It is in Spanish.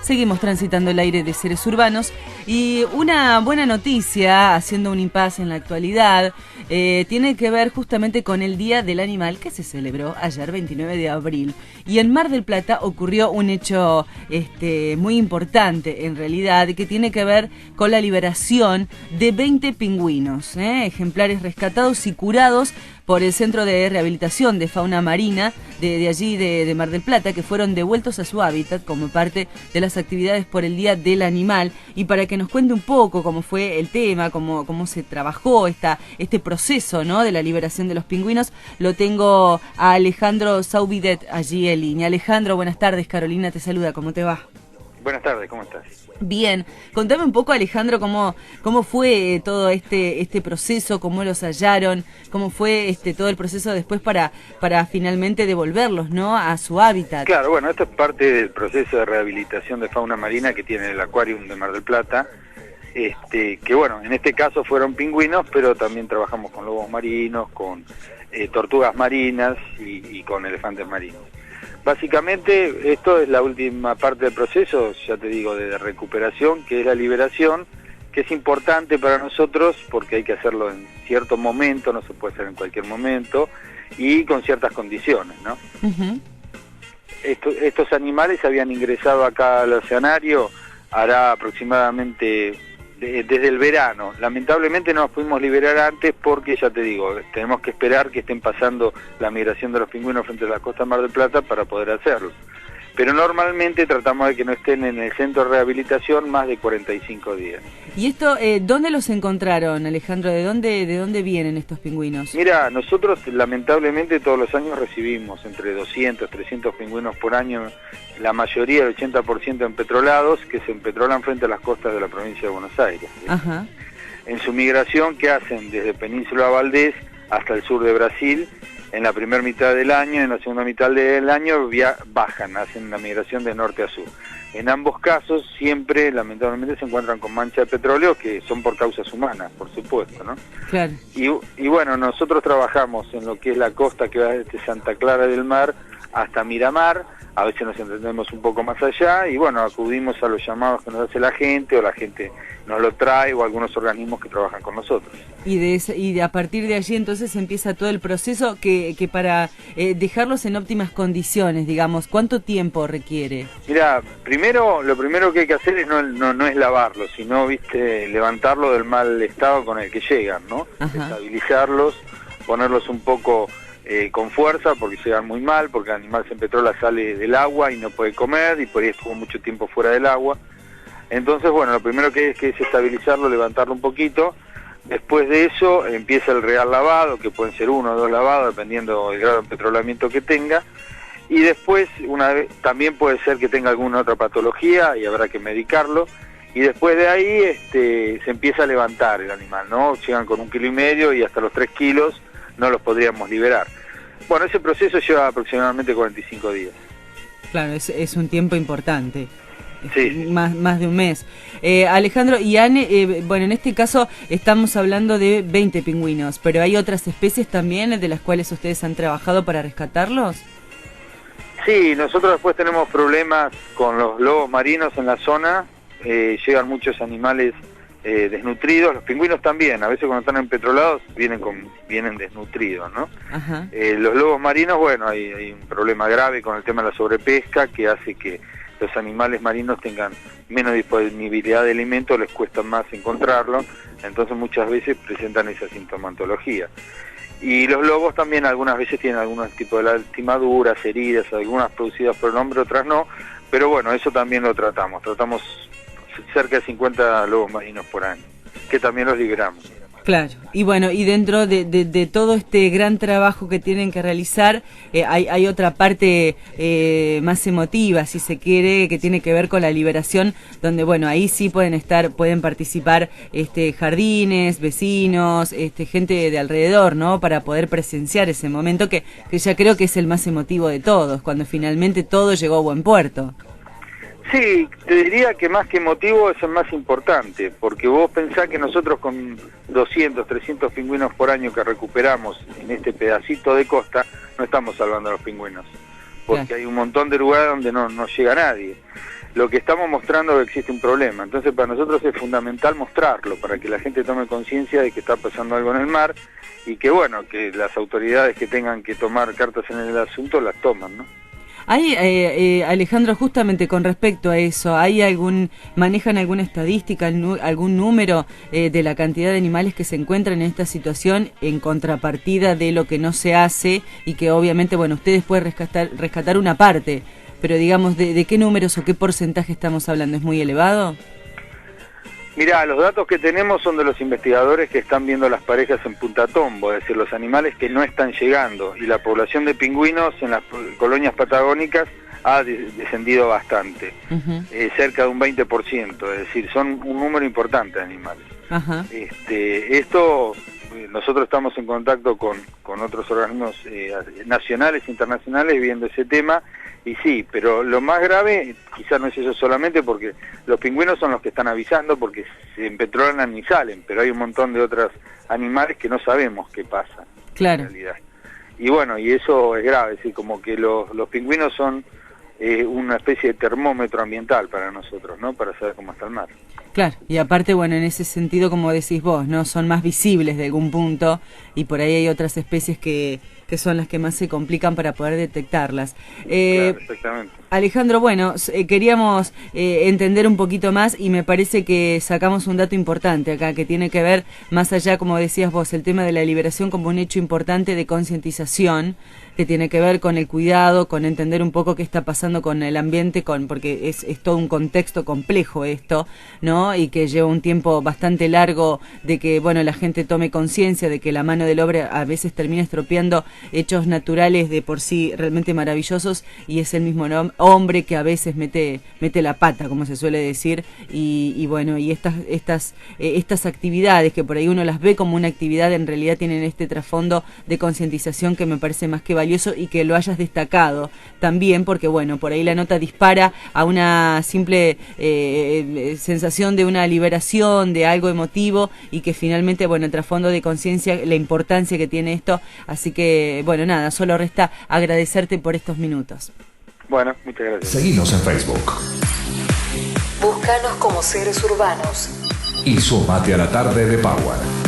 Seguimos transitando el aire de Seres Urbanos y una buena noticia, haciendo un impasse en la actualidad, tiene que ver justamente con el Día del Animal que se celebró ayer 29 de abril. Y en Mar del Plata ocurrió un hecho muy importante en realidad, que tiene que ver con la liberación de 20 pingüinos, ejemplares rescatados y curados por el Centro de Rehabilitación de Fauna Marina de allí de Mar del Plata, que fueron devueltos a su hábitat como parte de las actividades por el Día del Animal. Y para que nos cuente un poco cómo fue el tema, cómo se trabajó este proceso, ¿no?, de la liberación de los pingüinos, lo tengo a Alejandro Saubidet allí en línea. Alejandro, buenas tardes, Carolina te saluda, ¿cómo te va? Buenas tardes, ¿cómo estás? Bien, contame un poco, Alejandro, cómo fue todo este proceso, cómo los hallaron, cómo fue todo el proceso después para finalmente devolverlos, ¿no?, a su hábitat. Claro, bueno, esto es parte del proceso de rehabilitación de fauna marina que tiene el Aquarium de Mar del Plata, que bueno, en este caso fueron pingüinos, pero también trabajamos con lobos marinos, con tortugas marinas y con elefantes marinos. Básicamente esto es la última parte del proceso, ya te digo, de recuperación, que es la liberación, que es importante para nosotros porque hay que hacerlo en cierto momento, no se puede hacer en cualquier momento, y con ciertas condiciones, ¿no? Uh-huh. Estos animales habían ingresado acá al oceanario hará aproximadamente desde el verano. Lamentablemente no nos pudimos liberar antes porque, ya te digo, tenemos que esperar que estén pasando la migración de los pingüinos frente a la costa de Mar del Plata para poder hacerlo. Pero normalmente tratamos de que no estén en el centro de rehabilitación más de 45 días. ¿Y esto, dónde los encontraron, Alejandro? ¿De dónde vienen estos pingüinos? Mira, nosotros lamentablemente todos los años recibimos entre 200, 300 pingüinos por año, la mayoría, el 80% empetrolados, que se empetrolan frente a las costas de la provincia de Buenos Aires. Ajá. En su migración que hacen desde Península Valdés hasta el sur de Brasil, en la primera mitad del año, en la segunda mitad del año bajan, hacen la migración de norte a sur. En ambos casos siempre, lamentablemente, se encuentran con mancha de petróleo, que son por causas humanas, por supuesto, ¿no? Claro. Y bueno, nosotros trabajamos en lo que es la costa que va desde Santa Clara del Mar hasta Miramar, a veces nos entendemos un poco más allá, y bueno, acudimos a los llamados que nos hace la gente, o la gente nos lo trae, o algunos organismos que trabajan con nosotros. Y a partir de allí entonces empieza todo el proceso que para dejarlos en óptimas condiciones, digamos, ¿cuánto tiempo requiere? Mira, lo primero que hay que hacer es no es lavarlos, sino, viste, levantarlo del mal estado con el que llegan, ¿no? Ajá. Estabilizarlos, ponerlos un poco con fuerza, porque llegan muy mal, porque el animal se empetrola, sale del agua y no puede comer, y por ahí estuvo mucho tiempo fuera del agua. Entonces, bueno, lo primero que es estabilizarlo, levantarlo un poquito. Después de eso empieza el real lavado, que pueden ser 1 o 2 lavados, dependiendo del grado de empetrolamiento que tenga. Y después, también puede ser que tenga alguna otra patología y habrá que medicarlo. Y después de ahí se empieza a levantar el animal, ¿no? Llegan con 1,5 kg y hasta los 3 kilos no los podríamos liberar. Bueno, ese proceso lleva aproximadamente 45 días. Claro, es un tiempo importante. Sí. Más de un mes. Alejandro, y Anne, bueno, en este caso estamos hablando de 20 pingüinos, pero ¿hay otras especies también de las cuales ustedes han trabajado para rescatarlos? Sí, nosotros después tenemos problemas con los lobos marinos en la zona, llegan muchos animales desnutridos, los pingüinos también, a veces cuando están empetrolados vienen desnutridos, ¿no? Ajá. Los lobos marinos, bueno, hay un problema grave con el tema de la sobrepesca que hace que los animales marinos tengan menos disponibilidad de alimento, les cuesta más encontrarlo, entonces muchas veces presentan esa sintomatología. Y los lobos también algunas veces tienen algunos tipos de lastimaduras, heridas, algunas producidas por el hombre, otras no, pero bueno, eso también lo tratamos cerca de 50 lobos marinos por año, que también los liberamos. Claro, y bueno, y dentro de todo este gran trabajo que tienen que realizar, hay otra parte más emotiva, si se quiere, que tiene que ver con la liberación, donde bueno, ahí sí pueden participar jardines, vecinos, gente de alrededor, ¿no? Para poder presenciar ese momento que ya creo que es el más emotivo de todos, cuando finalmente todo llegó a buen puerto. Sí, te diría que más que emotivo es el más importante, porque vos pensás que nosotros con 200, 300 pingüinos por año que recuperamos en este pedacito de costa, no estamos salvando a los pingüinos, porque hay un montón de lugares donde no llega nadie. lo que estamos mostrando es que existe un problema. Entonces para nosotros es fundamental mostrarlo, para que la gente tome conciencia de que está pasando algo en el mar y que bueno, que las autoridades que tengan que tomar cartas en el asunto las toman, ¿no? Hay, Alejandro, justamente con respecto a eso, manejan alguna estadística, algún número de la cantidad de animales que se encuentran en esta situación en contrapartida de lo que no se hace y que obviamente, bueno, ustedes pueden rescatar una parte, pero digamos, ¿de qué números o qué porcentaje estamos hablando? ¿Es muy elevado? Mirá, los datos que tenemos son de los investigadores que están viendo las parejas en Punta Tombo, es decir, los animales que no están llegando, y la población de pingüinos en las colonias patagónicas ha descendido bastante, cerca de un 20%, es decir, son un número importante de animales. Ajá. Esto, nosotros estamos en contacto con otros organismos nacionales e internacionales viendo ese tema, y sí, pero lo más grave quizás no es eso solamente, porque los pingüinos son los que están avisando porque se empetrolan y salen, pero hay un montón de otros animales que no sabemos qué pasa. Claro. En realidad. Y bueno, y eso es grave, ¿sí? Como que los pingüinos son una especie de termómetro ambiental para nosotros, ¿no? Para saber cómo está el mar. Claro, y aparte, bueno, en ese sentido, como decís vos, ¿no? Son más visibles de algún punto y por ahí hay otras especies que son las que más se complican para poder detectarlas. Claro, exactamente. Alejandro, bueno, queríamos entender un poquito más y me parece que sacamos un dato importante acá, que tiene que ver, más allá, como decías vos, el tema de la liberación como un hecho importante de concientización, que tiene que ver con el cuidado, con entender un poco qué está pasando con el ambiente, porque es todo un contexto complejo esto, ¿no? Y que lleva un tiempo bastante largo de que, bueno, la gente tome conciencia de que la mano del hombre a veces termina estropeando hechos naturales de por sí realmente maravillosos, y es el mismo hombre que a veces mete la pata, como se suele decir, y bueno, y estas actividades que por ahí uno las ve como una actividad, en realidad tienen este trasfondo de concientización que me parece más que valioso, y que lo hayas destacado también, porque bueno, por ahí la nota dispara a una simple sensación de una liberación, de algo emotivo, y que finalmente, bueno, el trasfondo de conciencia, la importancia que tiene esto, así que bueno, nada, solo resta agradecerte por estos minutos. Bueno, muchas gracias. Seguinos en Facebook. Búscanos como Seres Urbanos. Y sumate a la tarde de Power.